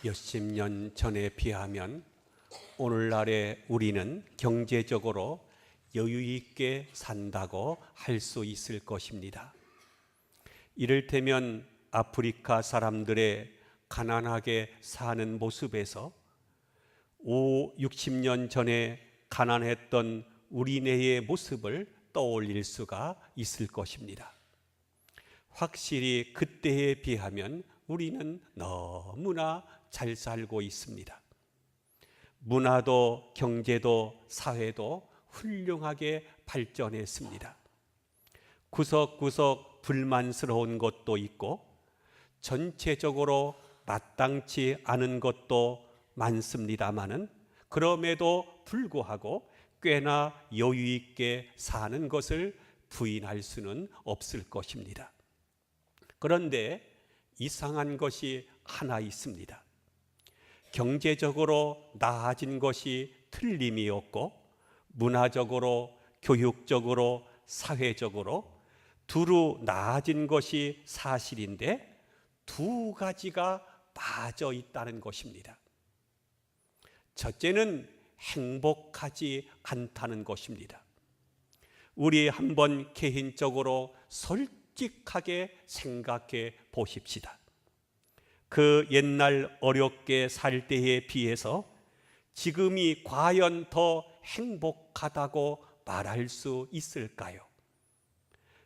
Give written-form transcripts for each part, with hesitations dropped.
몇십 년 전에 비하면 오늘날의 우리는 경제적으로 여유 있게 산다고 할 수 있을 것입니다. 이를테면 아프리카 사람들의 가난하게 사는 모습에서 60년 전에 가난했던 우리네의 모습을 떠올릴 수가 있을 것입니다. 확실히 그때에 비하면 우리는 너무나 잘 살고 있습니다. 문화도 경제도 사회도 훌륭하게 발전했습니다. 구석구석 불만스러운 것도 있고 전체적으로 마땅치 않은 것도 많습니다마는 그럼에도 불구하고 꽤나 여유 있게 사는 것을 부인할 수는 없을 것입니다. 그런데 이상한 것이 하나 있습니다. 경제적으로 나아진 것이 틀림이 없고 문화적으로, 교육적으로, 사회적으로 두루 나아진 것이 사실인데 두 가지가 빠져 있다는 것입니다. 첫째는 행복하지 않다는 것입니다. 우리 한번 개인적으로 솔직하게 생각해 보십시다. 그 옛날 어렵게 살 때에 비해서 지금이 과연 더 행복하다고 말할 수 있을까요?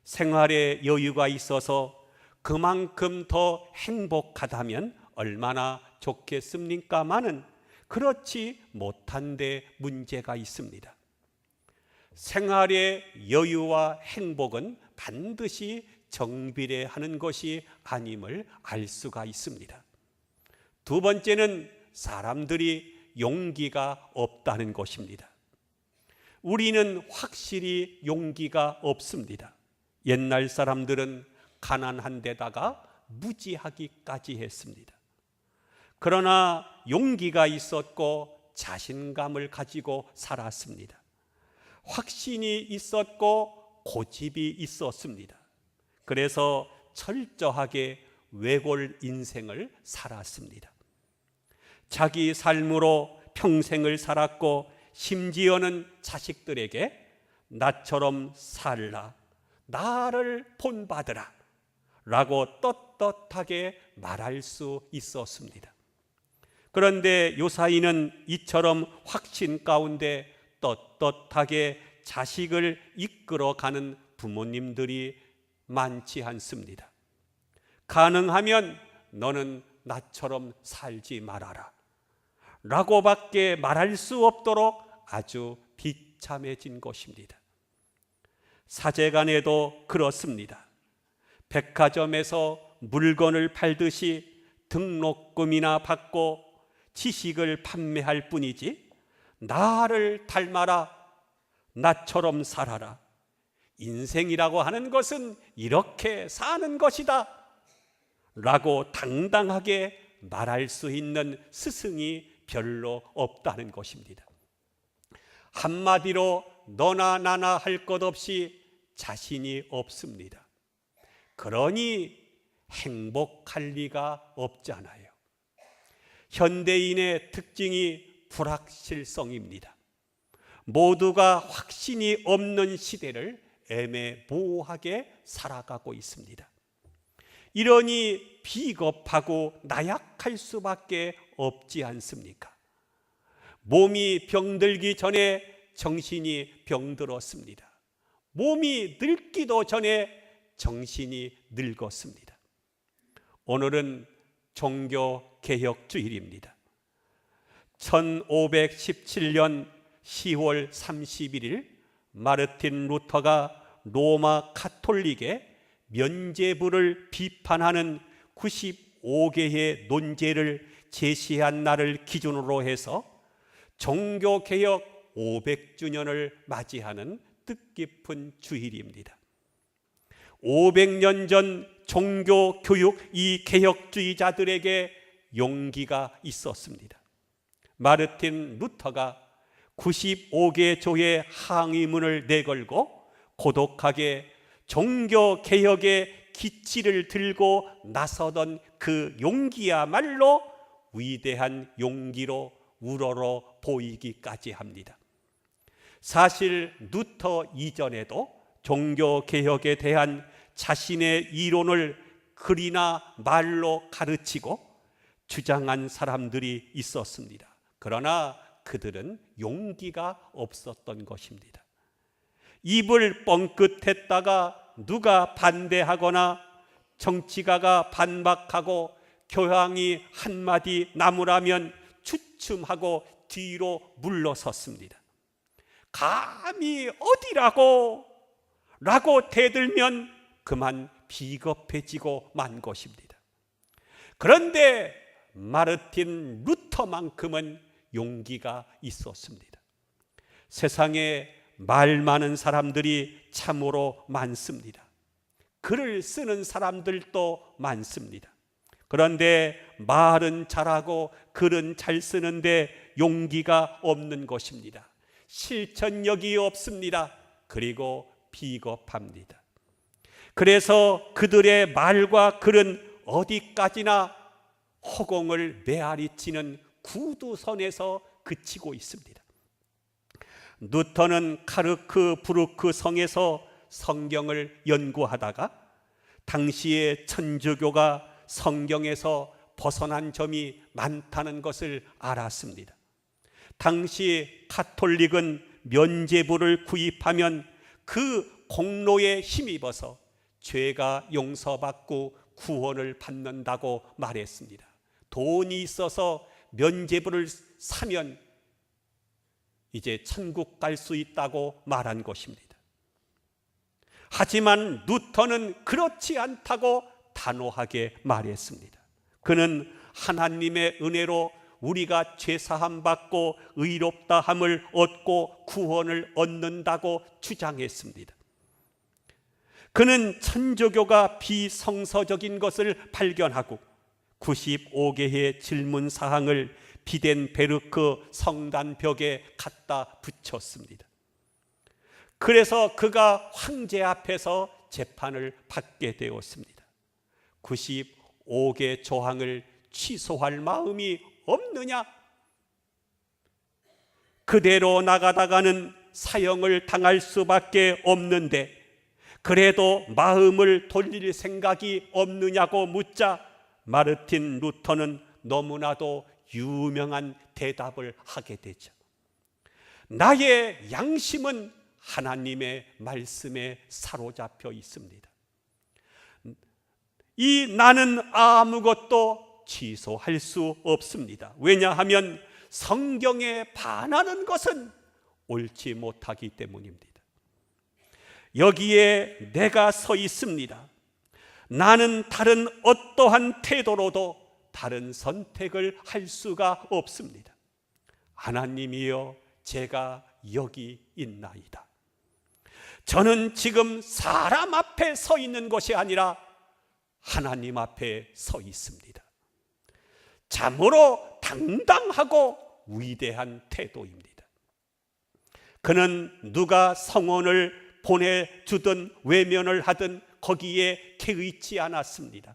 생활에 여유가 있어서 그만큼 더 행복하다면 얼마나 좋겠습니까마는 그렇지 못한 데 문제가 있습니다. 생활의 여유와 행복은 반드시 정비례하는 것이 아님을 알 수가 있습니다. 두 번째는 사람들이 용기가 없다는 것입니다. 우리는 확실히 용기가 없습니다. 옛날 사람들은 가난한 데다가 무지하기까지 했습니다. 그러나 용기가 있었고 자신감을 가지고 살았습니다. 확신이 있었고 고집이 있었습니다. 그래서 철저하게 외골 인생을 살았습니다. 자기 삶으로 평생을 살았고 심지어는 자식들에게 나처럼 살라, 나를 본받으라 라고 떳떳하게 말할 수 있었습니다. 그런데 요사이는 이처럼 확신 가운데 떳떳하게 자식을 이끌어가는 부모님들이 많지 않습니다. 가능하면 너는 나처럼 살지 말아라 라고밖에 말할 수 없도록 아주 비참해진 것입니다. 사제간에도 그렇습니다. 백화점에서 물건을 팔듯이 등록금이나 받고 지식을 판매할 뿐이지 나를 닮아라, 나처럼 살아라, 인생이라고 하는 것은 이렇게 사는 것이다 라고 당당하게 말할 수 있는 스승이 별로 없다는 것입니다. 한마디로 너나 나나 할 것 없이 자신이 없습니다. 그러니 행복할 리가 없잖아요. 현대인의 특징이 불확실성입니다. 모두가 확신이 없는 시대를 애매모호하게 살아가고 있습니다. 이러니 비겁하고 나약할 수밖에 없지 않습니까? 몸이 병들기 전에 정신이 병들었습니다. 몸이 늙기도 전에 정신이 늙었습니다. 오늘은 종교개혁주일입니다. 1517년 10월 31일 마르틴 루터가 로마 카톨릭의 면죄부를 비판하는 95개의 논제를 제시한 날을 기준으로 해서 종교개혁 500주년을 맞이하는 뜻깊은 주일입니다. 500년 전 종교교육 이 개혁주의자들에게 용기가 있었습니다. 마르틴 루터가 95개 조의 항의문을 내걸고 고독하게 종교개혁의 기치를 들고 나서던 그 용기야말로 위대한 용기로 우러러 보이기까지 합니다. 사실 루터 이전에도 종교개혁에 대한 자신의 이론을 글이나 말로 가르치고 주장한 사람들이 있었습니다. 그러나 그들은 용기가 없었던 것입니다. 입을 뻥끗했다가 누가 반대하거나 정치가가 반박하고 교황이 한마디 나무라면 주춤하고 뒤로 물러섰습니다. 감히 어디라고 라고 대들면 그만 비겁해지고 만 것입니다. 그런데 마르틴 루터만큼은 용기가 있었습니다. 세상에 말 많은 사람들이 참으로 많습니다. 글을 쓰는 사람들도 많습니다. 그런데 말은 잘하고 글은 잘 쓰는데 용기가 없는 것입니다. 실천력이 없습니다. 그리고 비겁합니다. 그래서 그들의 말과 글은 어디까지나 허공을 메아리치는 구두선에서 그치고 있습니다. 루터는 카르크부르크 성에서 성경을 연구하다가 당시의 천주교가 성경에서 벗어난 점이 많다는 것을 알았습니다. 당시 가톨릭은 면죄부를 구입하면 그 공로에 힘입어서 죄가 용서받고 구원을 받는다고 말했습니다. 돈이 있어서 면죄부를 사면 이제 천국 갈 수 있다고 말한 것입니다. 하지만 루터는 그렇지 않다고 단호하게 말했습니다. 그는 하나님의 은혜로 우리가 죄사함 받고 의롭다함을 얻고 구원을 얻는다고 주장했습니다. 그는 천주교가 비성서적인 것을 발견하고 95개의 질문 사항을 비덴베르크 성단벽에 갖다 붙였습니다. 그래서 그가 황제 앞에서 재판을 받게 되었습니다. 95개 조항을 취소할 마음이 없느냐? 그대로 나가다가는 사형을 당할 수밖에 없는데 그래도 마음을 돌릴 생각이 없느냐고 묻자 마르틴 루터는 너무나도 유명한 대답을 하게 되죠. 나의 양심은 하나님의 말씀에 사로잡혀 있습니다. 이 나는 아무것도 취소할 수 없습니다. 왜냐하면 성경에 반하는 것은 옳지 못하기 때문입니다. 여기에 내가 서 있습니다. 나는 다른 어떠한 태도로도 다른 선택을 할 수가 없습니다. 하나님이여, 제가 여기 있나이다. 저는 지금 사람 앞에 서 있는 것이 아니라 하나님 앞에 서 있습니다. 참으로 당당하고 위대한 태도입니다. 그는 누가 성원을 보내주든 외면을 하든 거기에 개의치 않았습니다.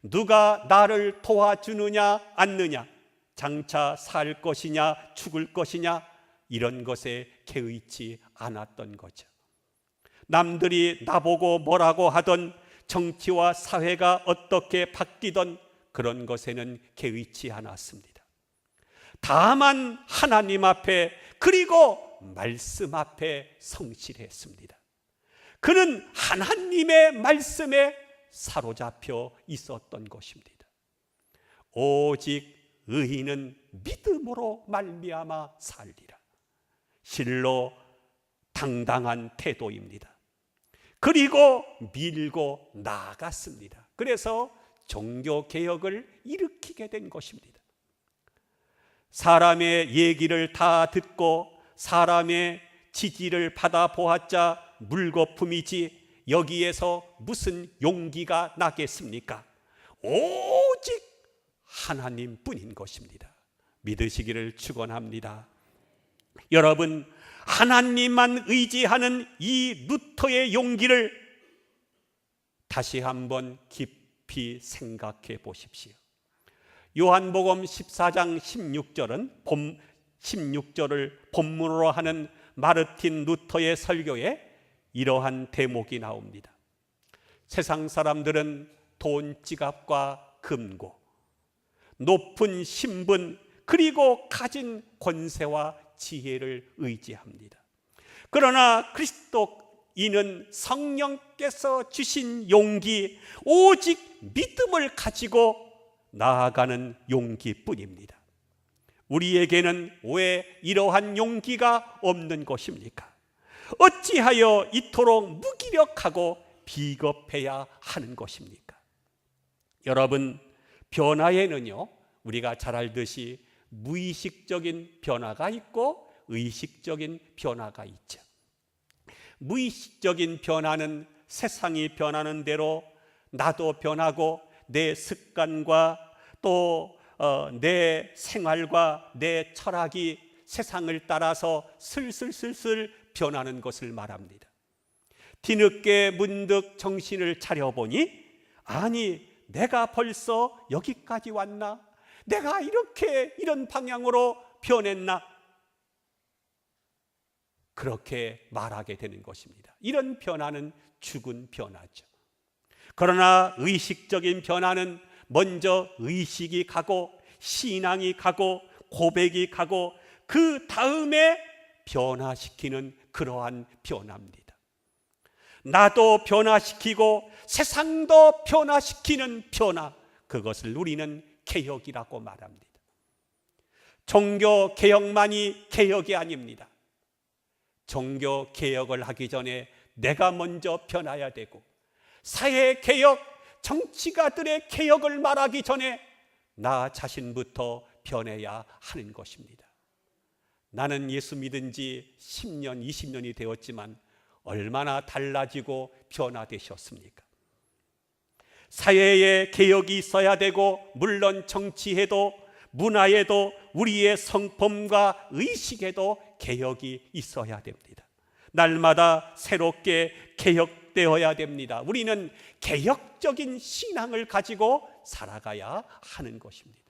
누가 나를 도와주느냐 않느냐, 장차 살 것이냐 죽을 것이냐, 이런 것에 개의치 않았던 거죠. 남들이 나보고 뭐라고 하던, 정치와 사회가 어떻게 바뀌던 그런 것에는 개의치 않았습니다. 다만 하나님 앞에, 그리고 말씀 앞에 성실했습니다. 그는 하나님의 말씀에 사로잡혀 있었던 것입니다. 오직 의인은 믿음으로 말미암아 살리라. 실로 당당한 태도입니다. 그리고 밀고 나갔습니다. 그래서 종교개혁을 일으키게 된 것입니다. 사람의 얘기를 다 듣고 사람의 지지를 받아 보았자 물거품이지 여기에서 무슨 용기가 나겠습니까? 오직 하나님뿐인 것입니다. 믿으시기를 축원합니다. 여러분, 하나님만 의지하는 이 루터의 용기를 다시 한번 깊이 생각해 보십시오. 요한복음 14장 16절을 본문으로 하는 마르틴 루터의 설교에 이러한 대목이 나옵니다. 세상 사람들은 돈, 지갑과 금고, 높은 신분, 그리고 가진 권세와 지혜를 의지합니다. 그러나 그리스도인은 성령께서 주신 용기, 오직 믿음을 가지고 나아가는 용기뿐입니다. 우리에게는 왜 이러한 용기가 없는 것입니까? 어찌하여 이토록 무기력하고 비겁해야 하는 것입니까? 여러분, 변화에는요, 우리가 잘 알듯이 무의식적인 변화가 있고 의식적인 변화가 있죠. 무의식적인 변화는 세상이 변하는 대로 나도 변하고 내 습관과 또 내 생활과 내 철학이 세상을 따라서 슬슬슬슬 변하는 것을 말합니다. 뒤늦게 문득 정신을 차려보니, 아니, 내가 벌써 여기까지 왔나? 내가 이런 방향으로 변했나? 그렇게 말하게 되는 것입니다. 이런 변화는 죽은 변화죠. 그러나 의식적인 변화는 먼저 의식이 가고 신앙이 가고 고백이 가고 그 다음에 변화시키는 그러한 변화입니다. 나도 변화시키고 세상도 변화시키는 변화, 그것을 우리는 개혁이라고 말합니다. 종교 개혁만이 개혁이 아닙니다. 종교 개혁을 하기 전에 내가 먼저 변화해야 되고, 사회 개혁, 정치가들의 개혁을 말하기 전에 나 자신부터 변해야 하는 것입니다. 나는 예수 믿은 지 10년, 20년이 되었지만 얼마나 달라지고 변화되셨습니까? 사회에 개혁이 있어야 되고, 물론 정치에도 문화에도 우리의 성품과 의식에도 개혁이 있어야 됩니다. 날마다 새롭게 개혁되어야 됩니다. 우리는 개혁적인 신앙을 가지고 살아가야 하는 것입니다.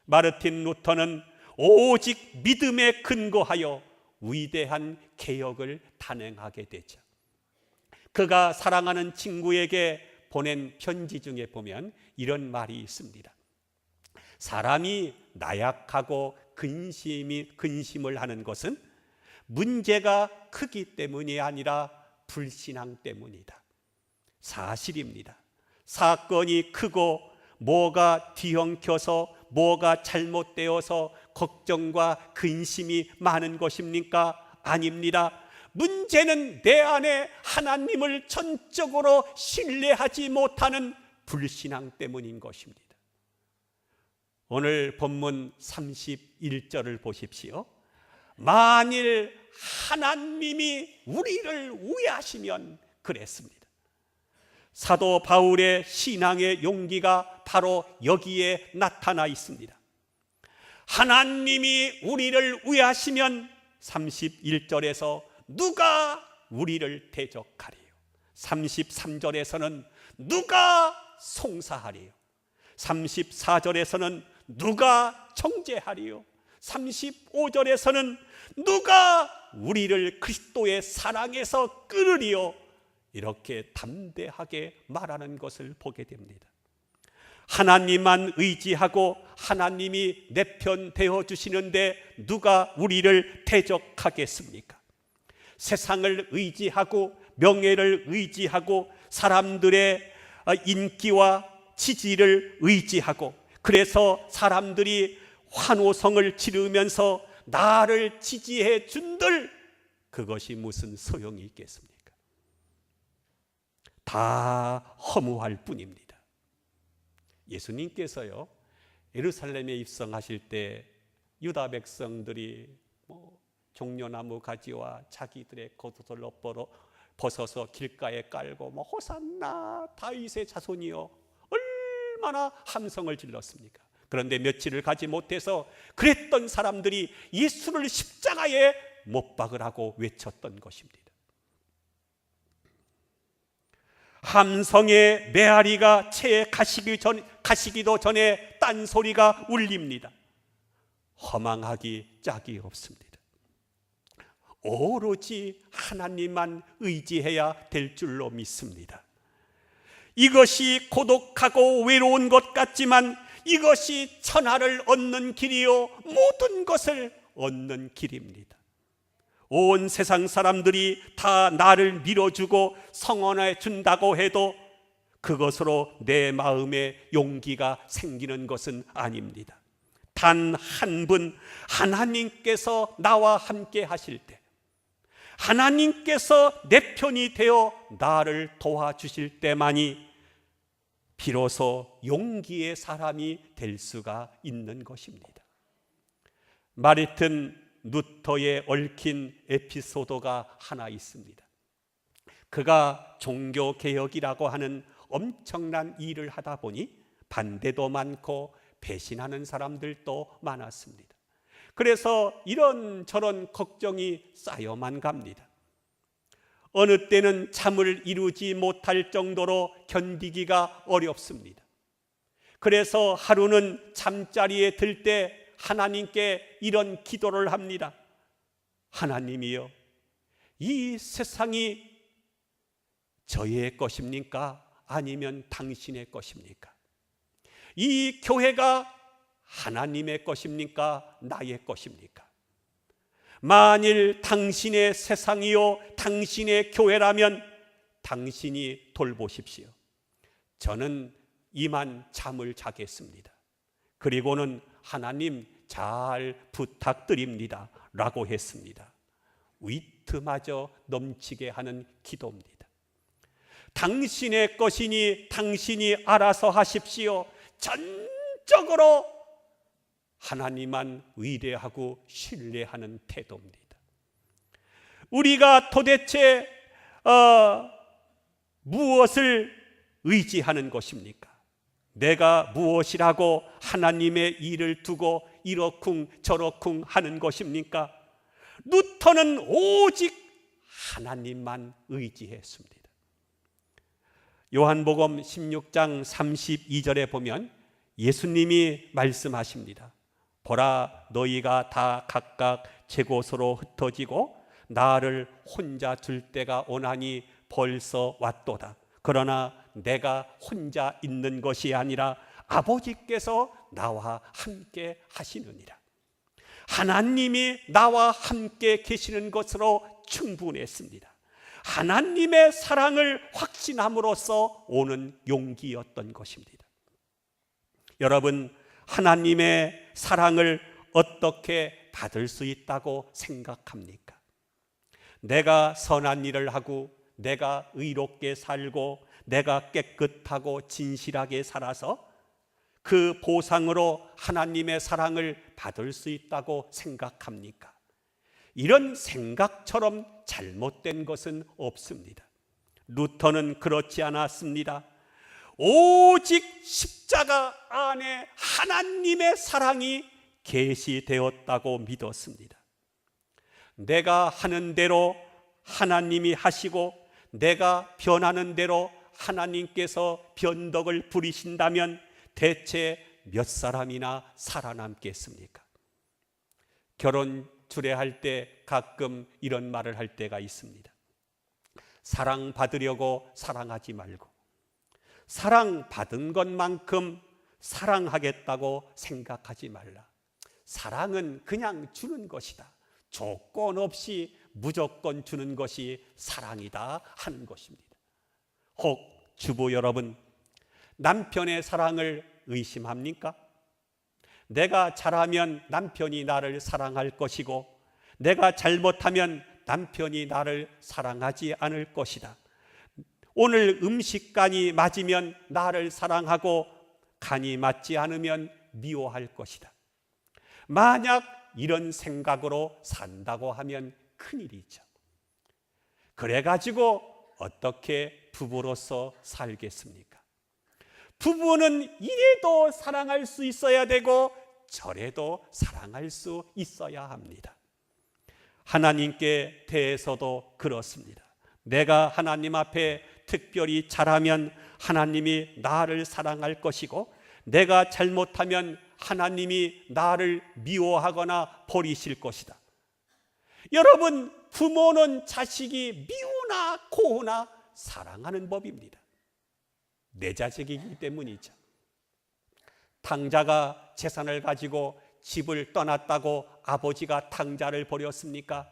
마르틴 루터는 오직 믿음에 근거하여 위대한 개혁을 단행하게 되죠. 그가 사랑하는 친구에게 보낸 편지 중에 보면 이런 말이 있습니다. 사람이 나약하고 근심을 하는 것은 문제가 크기 때문이 아니라 불신앙 때문이다. 사실입니다. 사건이 크고 뭐가 뒤엉켜서 뭐가 잘못되어서 걱정과 근심이 많은 것입니까? 아닙니다. 문제는 내 안에 하나님을 전적으로 신뢰하지 못하는 불신앙 때문인 것입니다. 오늘 본문 31절을 보십시오. 만일 하나님이 우리를 위하시면, 그랬습니다. 사도 바울의 신앙의 용기가 바로 여기에 나타나 있습니다. 하나님이 우리를 위하시면 31절에서 누가 우리를 대적하리요? 33절에서는 누가 송사하리요? 34절에서는 누가 정죄하리요? 35절에서는 누가 우리를 그리스도의 사랑에서 끊으리요? 이렇게 담대하게 말하는 것을 보게 됩니다. 하나님만 의지하고 하나님이 내 편 되어 주시는데 누가 우리를 대적하겠습니까? 세상을 의지하고 명예를 의지하고 사람들의 인기와 지지를 의지하고, 그래서 사람들이 환호성을 지르면서 나를 지지해 준들, 그것이 무슨 소용이 있겠습니까? 다 허무할 뿐입니다. 예수님께서요, 예루살렘에 입성하실 때 유다 백성들이 종려나무 가지와 자기들의 겉옷을 벗어서 길가에 깔고 호산나 다윗의 자손이여, 얼마나 함성을 질렀습니까? 그런데 며칠을 가지 못해서 그랬던 사람들이 예수를 십자가에 못 박으라고 외쳤던 것입니다. 함성의 메아리가 채에 가시기 가시기도 전에 딴소리가 울립니다. 허망하기 짝이 없습니다. 오로지 하나님만 의지해야 될 줄로 믿습니다. 이것이 고독하고 외로운 것 같지만 이것이 천하를 얻는 길이요 모든 것을 얻는 길입니다. 온 세상 사람들이 다 나를 밀어주고 성원해 준다고 해도 그것으로 내 마음에 용기가 생기는 것은 아닙니다. 단 한 분 하나님께서 나와 함께 하실 때, 하나님께서 내 편이 되어 나를 도와주실 때만이 비로소 용기의 사람이 될 수가 있는 것입니다. 마르틴 루터에 얽힌 에피소드가 하나 있습니다. 그가 종교개혁이라고 하는 엄청난 일을 하다 보니 반대도 많고 배신하는 사람들도 많았습니다. 그래서 이런저런 걱정이 쌓여만 갑니다. 어느 때는 잠을 이루지 못할 정도로 견디기가 어렵습니다. 그래서 하루는 잠자리에 들 때 하나님께 이런 기도를 합니다. 하나님이여, 이 세상이 저의 것입니까? 아니면 당신의 것입니까? 이 교회가 하나님의 것입니까? 나의 것입니까? 만일 당신의 세상이요 당신의 교회라면 당신이 돌보십시오. 저는 이만 잠을 자겠습니다. 그리고는 하나님 잘 부탁드립니다 라고 했습니다. 위트마저 넘치게 하는 기도입니다. 당신의 것이니 당신이 알아서 하십시오. 전적으로 하나님만 의뢰하고 신뢰하는 태도입니다. 우리가 도대체 무엇을 의지하는 것입니까? 내가 무엇이라고 하나님의 일을 두고 이러쿵 저러쿵 하는 것입니까? 루터는 오직 하나님만 의지했습니다. 요한복음 16장 32절에 보면 예수님이 말씀하십니다. 보라, 너희가 다 각각 제 곳으로 흩어지고 나를 혼자 둘 때가 오나니 벌써 왔도다. 그러나 내가 혼자 있는 것이 아니라 아버지께서 나와 함께 하시느니라. 하나님이 나와 함께 계시는 것으로 충분했습니다. 하나님의 사랑을 확신함으로써 오는 용기였던 것입니다. 여러분, 하나님의 사랑을 어떻게 받을 수 있다고 생각합니까? 내가 선한 일을 하고 내가 의롭게 살고 내가 깨끗하고 진실하게 살아서 그 보상으로 하나님의 사랑을 받을 수 있다고 생각합니까? 이런 생각처럼 잘못된 것은 없습니다. 루터는 그렇지 않았습니다. 오직 십자가 안에 하나님의 사랑이 계시되었다고 믿었습니다. 내가 하는 대로 하나님이 하시고 내가 변하는 대로 하나님께서 변덕을 부리신다면 대체 몇 사람이나 살아남겠습니까? 결혼 주례할 때 가끔 이런 말을 할 때가 있습니다. 사랑받으려고 사랑하지 말고 사랑받은 것만큼 사랑하겠다고 생각하지 말라. 사랑은 그냥 주는 것이다. 조건 없이 무조건 주는 것이 사랑이다 하는 것입니다. 혹 주부 여러분, 남편의 사랑을 의심합니까? 내가 잘하면 남편이 나를 사랑할 것이고 내가 잘못하면 남편이 나를 사랑하지 않을 것이다. 오늘 음식간이 맞으면 나를 사랑하고 간이 맞지 않으면 미워할 것이다. 만약 이런 생각으로 산다고 하면 큰일이죠. 그래가지고 어떻게 부부로서 살겠습니까? 부부는 이래도 사랑할 수 있어야 되고 저래도 사랑할 수 있어야 합니다. 하나님께 대해서도 그렇습니다. 내가 하나님 앞에 특별히 잘하면 하나님이 나를 사랑할 것이고 내가 잘못하면 하나님이 나를 미워하거나 버리실 것이다. 여러분, 부모는 자식이 미우나 고우나 사랑하는 법입니다. 내 자식이기 때문이죠. 탕자가 재산을 가지고 집을 떠났다고 아버지가 탕자를 버렸습니까?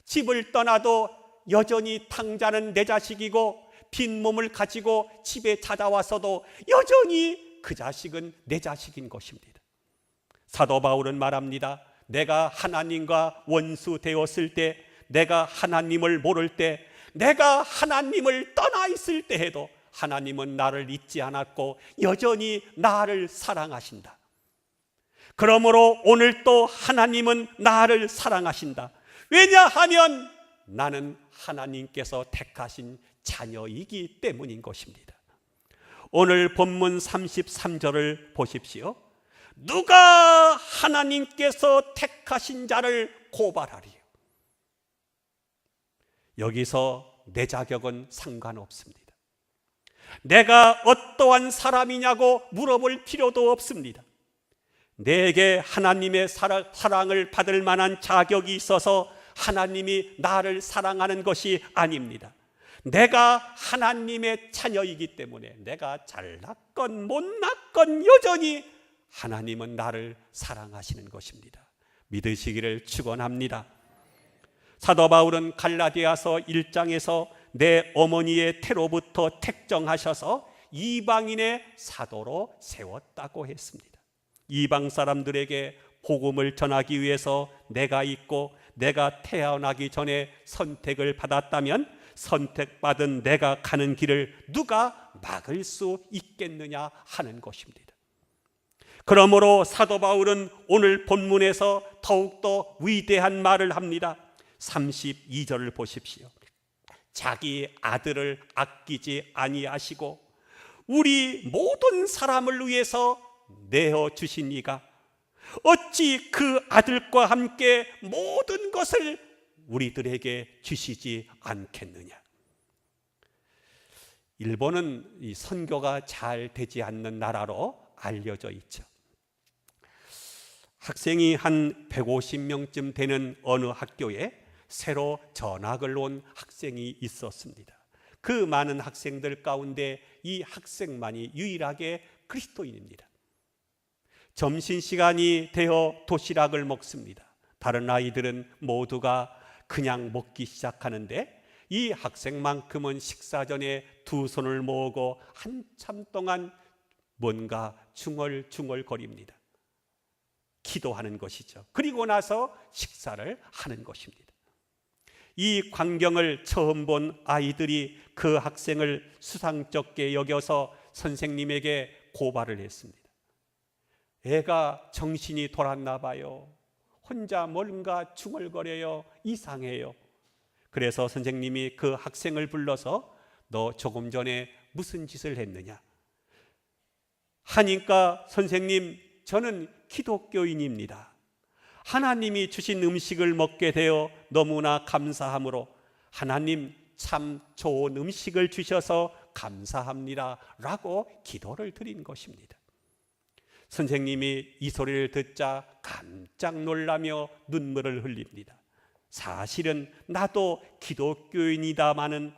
집을 떠나도 여전히 탕자는 내 자식이고, 빈 몸을 가지고 집에 찾아와서도 여전히 그 자식은 내 자식인 것입니다. 사도 바울은 말합니다. 내가 하나님과 원수 되었을 때, 내가 하나님을 모를 때, 내가 하나님을 떠나 있을 때에도 하나님은 나를 잊지 않았고 여전히 나를 사랑하신다. 그러므로 오늘 또 하나님은 나를 사랑하신다. 왜냐하면 나는 하나님께서 택하신 자녀이기 때문인 것입니다. 오늘 본문 33절을 보십시오. 누가 하나님께서 택하신 자를 고발하리요? 여기서 내 자격은 상관없습니다. 내가 어떠한 사람이냐고 물어볼 필요도 없습니다. 내게 하나님의 사랑을 받을 만한 자격이 있어서 하나님이 나를 사랑하는 것이 아닙니다. 내가 하나님의 자녀이기 때문에 내가 잘났건 못났건 여전히 하나님은 나를 사랑하시는 것입니다. 믿으시기를 축원합니다. 사도 바울은 갈라디아서 1장에서 내 어머니의 태로부터 택정하셔서 이방인의 사도로 세웠다고 했습니다. 이방 사람들에게 복음을 전하기 위해서 내가 있고 내가 태어나기 전에 선택을 받았다면 선택받은 내가 가는 길을 누가 막을 수 있겠느냐 하는 것입니다. 그러므로 사도 바울은 오늘 본문에서 더욱더 위대한 말을 합니다. 32절을 보십시오. 자기 아들을 아끼지 아니하시고 우리 모든 사람을 위해서 내어 주신 이가 어찌 그 아들과 함께 모든 것을 우리들에게 주시지 않겠느냐. 일본은 이 선교가 잘 되지 않는 나라로 알려져 있죠. 학생이 한 150명쯤 되는 어느 학교에 새로 전학을 온 학생이 있었습니다. 그 많은 학생들 가운데 이 학생만이 유일하게 그리스도인입니다. 점심시간이 되어 도시락을 먹습니다. 다른 아이들은 모두가 그냥 먹기 시작하는데 이 학생만큼은 식사 전에 두 손을 모으고 한참 동안 뭔가 중얼중얼거립니다. 기도하는 것이죠. 그리고 나서 식사를 하는 것입니다. 이 광경을 처음 본 아이들이 그 학생을 수상쩍게 여겨서 선생님에게 고발을 했습니다. 애가 정신이 돌았나 봐요. 혼자 뭔가 중얼거려요. 이상해요. 그래서 선생님이 그 학생을 불러서 너 조금 전에 무슨 짓을 했느냐 하니까 선생님, 저는 기독교인입니다. 하나님이 주신 음식을 먹게 되어 너무나 감사함으로 하나님 참 좋은 음식을 주셔서 감사합니다 라고 기도를 드린 것입니다. 선생님이 이 소리를 듣자 깜짝 놀라며 눈물을 흘립니다. 사실은 나도 기독교인이다마는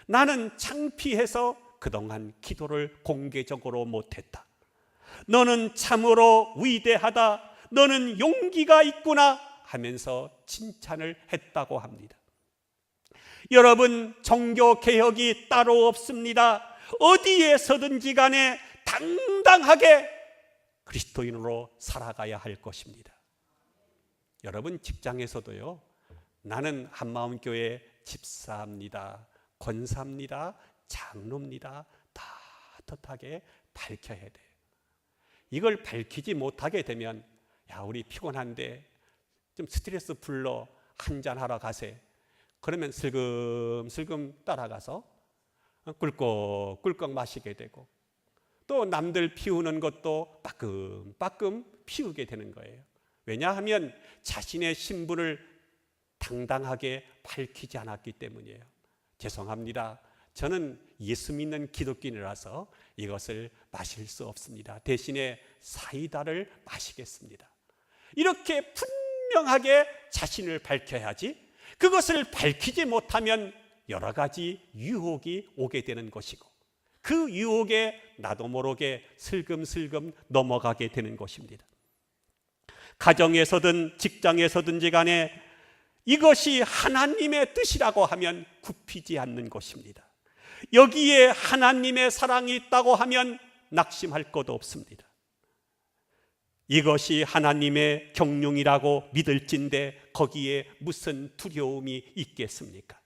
나는 창피해서 그동안 기도를 공개적으로 못했다. 너는 참으로 위대하다. 너는 용기가 있구나 하면서 칭찬을 했다고 합니다. 여러분, 종교개혁이 따로 없습니다. 어디에서든지 간에 당당하게 그리스도인으로 살아가야 할 것입니다. 여러분, 직장에서도요, 나는 한마음교회 집사입니다, 권사입니다, 장로입니다 따뜻하게 밝혀야 돼요. 이걸 밝히지 못하게 되면 야, 우리 피곤한데 좀 스트레스 풀러 한잔하러 가세요. 그러면 슬금슬금 따라가서 꿀꺽꿀꺽 마시게 되고 또 남들 피우는 것도 빠끔빠끔 피우게 되는 거예요. 왜냐하면 자신의 신분을 당당하게 밝히지 않았기 때문이에요. 죄송합니다. 저는 예수 믿는 기독교인이라서 이것을 마실 수 없습니다. 대신에 사이다를 마시겠습니다. 이렇게 분명하게 자신을 밝혀야지, 그것을 밝히지 못하면 여러 가지 유혹이 오게 되는 것이고, 그 유혹에 나도 모르게 슬금슬금 넘어가게 되는 것입니다. 가정에서든 직장에서든지 간에 이것이 하나님의 뜻이라고 하면 굽히지 않는 것입니다. 여기에 하나님의 사랑이 있다고 하면 낙심할 것도 없습니다. 이것이 하나님의 경륜이라고 믿을진데 거기에 무슨 두려움이 있겠습니까?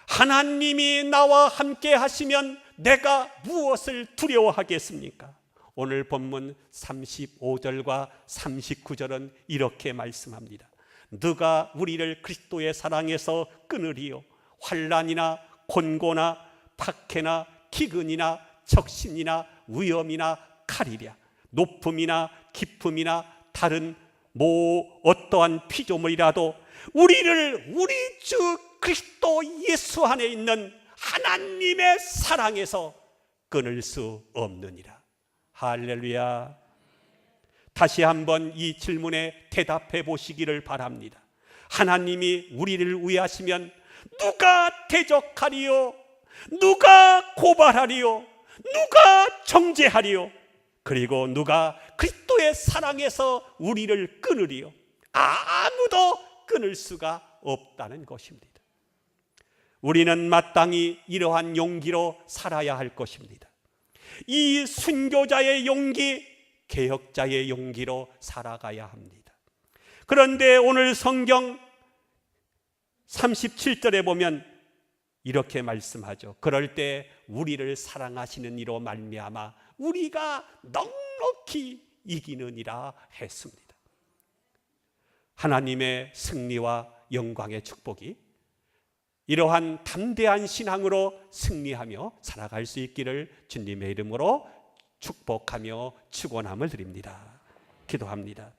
하나님이 나와 함께 하시면 내가 무엇을 두려워하겠습니까? 오늘 본문 35절과 39절은 이렇게 말씀합니다. 누가 우리를 그리스도의 사랑에서 끊으리요? 환난이나 곤고나 박해나 기근이나 적신이나 위험이나 칼이랴. 높음이나 깊음이나 다른 어떠한 피조물이라도 우리를 우리 주 그리스도 예수 안에 있는 하나님의 사랑에서 끊을 수 없느니라. 할렐루야. 다시 한번 이 질문에 대답해 보시기를 바랍니다. 하나님이 우리를 위하시면 누가 대적하리요? 누가 고발하리요? 누가 정죄하리요? 그리고 누가 그리스도의 사랑에서 우리를 끊으리요? 아무도 끊을 수가 없다는 것입니다. 우리는 마땅히 이러한 용기로 살아야 할 것입니다. 이 순교자의 용기, 개혁자의 용기로 살아가야 합니다. 그런데 오늘 성경 37절에 보면 이렇게 말씀하죠. 그럴 때 우리를 사랑하시는 이로 말미암아 우리가 넉넉히 이기느니라 했습니다. 하나님의 승리와 영광의 축복이 이러한 담대한 신앙으로 승리하며 살아갈 수 있기를 주님의 이름으로 축복하며 축원함을 드립니다. 기도합니다.